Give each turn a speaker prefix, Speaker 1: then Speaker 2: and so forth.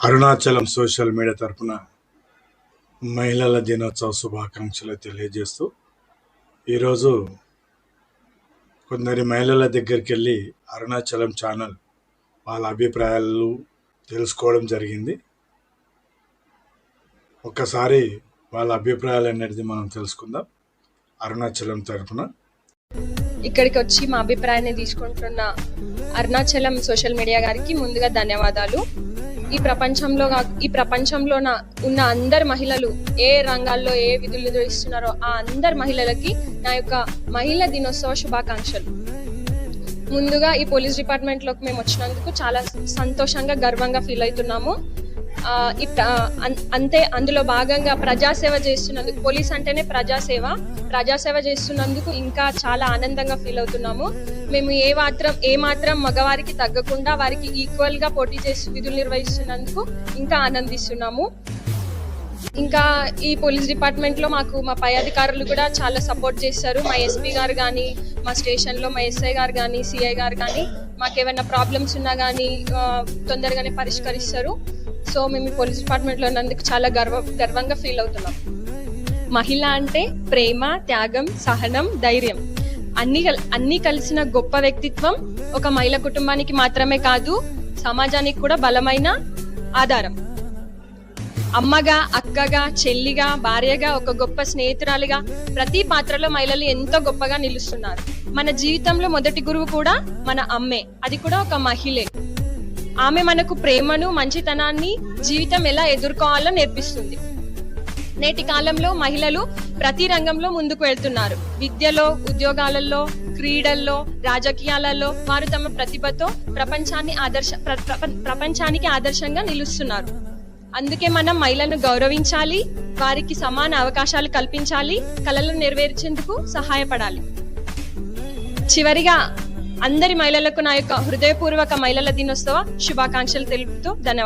Speaker 1: Arunachalam social media తరపున మహిళల దినోత్సవ శుభాకాంక్షలు తెలియజేస్తూ ఈరోజు కొందరి మహిళల దగ్గరికి వెళ్ళి అరుణాచలం ఛానల్ వాళ్ళ అభిప్రాయాలు తెలుసుకోవడం జరిగింది. ఒక్కసారి వాళ్ళ అభిప్రాయాలు అనేది మనం తెలుసుకుందాం. అరుణాచలం తరపున
Speaker 2: ఇక్కడికి వచ్చి మా అభిప్రాయాన్ని తీసుకుంటున్న అరుణాచలం సోషల్ మీడియా గారికి ముందుగా ధన్యవాదాలు. ఈ ప్రపంచంలో ఉన్న అందరు మహిళలు ఏ రంగాల్లో ఏ విధులు నిర్వహిస్తున్నారో ఆ అందరు మహిళలకి నా యొక్క మహిళా దినోత్సవ శుభాకాంక్షలు. ముందుగా ఈ పోలీస్ డిపార్ట్మెంట్ లోకి మేము వచ్చినందుకు చాలా సంతోషంగా గర్వంగా ఫీల్ అవుతున్నాము. అంతే అందులో భాగంగా ప్రజాసేవ చేస్తున్నందుకు, పోలీస్ అంటేనే ప్రజాసేవ చేస్తున్నందుకు ఇంకా చాలా ఆనందంగా ఫీల్ అవుతున్నాము. మేము ఏ మాత్రం మగవారికి తగ్గకుండా వారికి ఈక్వల్ గా పోటీ చేసి విధులు నిర్వహిస్తున్నందుకు ఇంకా ఆనందిస్తున్నాము. ఇంకా ఈ పోలీస్ డిపార్ట్మెంట్ లో మాకు మా పై అధికారులు కూడా చాలా సపోర్ట్ చేస్తారు. మా ఎస్పీ గారు కానీ, మా స్టేషన్ లో మా ఎస్ఐ గారు కానీ, సిఐ గారు కానీ మాకేమైనా ప్రాబ్లమ్స్ ఉన్నా కానీ తొందరగానే పరిష్కరిస్తారు. సో మేము ఈ పోలీస్ డిపార్ట్మెంట్ లో ఉన్నందుకు చాలా గర్వంగా ఫీల్ అవుతున్నాం. మహిళ అంటే ప్రేమ, త్యాగం, సహనం, ధైర్యం అన్ని కలిసిన గొప్ప వ్యక్తిత్వం. ఒక మహిళ కుటుంబానికి మాత్రమే కాదు, సమాజానికి కూడా బలమైన ఆధారం. అమ్మగా, అక్కగా, చెల్లిగా, భార్యగా, ఒక గొప్ప స్నేహితురాలిగా ప్రతి పాత్రలో మహిళలు ఎంతో గొప్పగా నిలుస్తున్నారు. మన జీవితంలో మొదటి గురువు కూడా మన అమ్మే, అది కూడా ఒక మహిళే. ఆమె మనకు ప్రేమను, మంచితనాన్ని, జీవితం ఎలా ఎదుర్కోవాలో నేర్పిస్తుంది. నేటి కాలంలో మహిళలు ప్రతి రంగంలో ముందుకు వెళ్తున్నారు. విద్యలో, ఉద్యోగాలలో, క్రీడల్లో, రాజకీయాలలో వారు తమ ప్రతిభతో ప్రపంచానికి ఆదర్శంగా నిలుస్తున్నారు. అందుకే మనం మహిళలను గౌరవించాలి, వారికి సమాన అవకాశాలు కల్పించాలి, కలలను నెరవేర్చేందుకు సహాయపడాలి. చివరిగా అందరి మహిళలకు నా యొక్క హృదయపూర్వక మహిళల దినోత్సవ శుభాకాంక్షలు తెలుపుతూ ధన్యవాదాలు.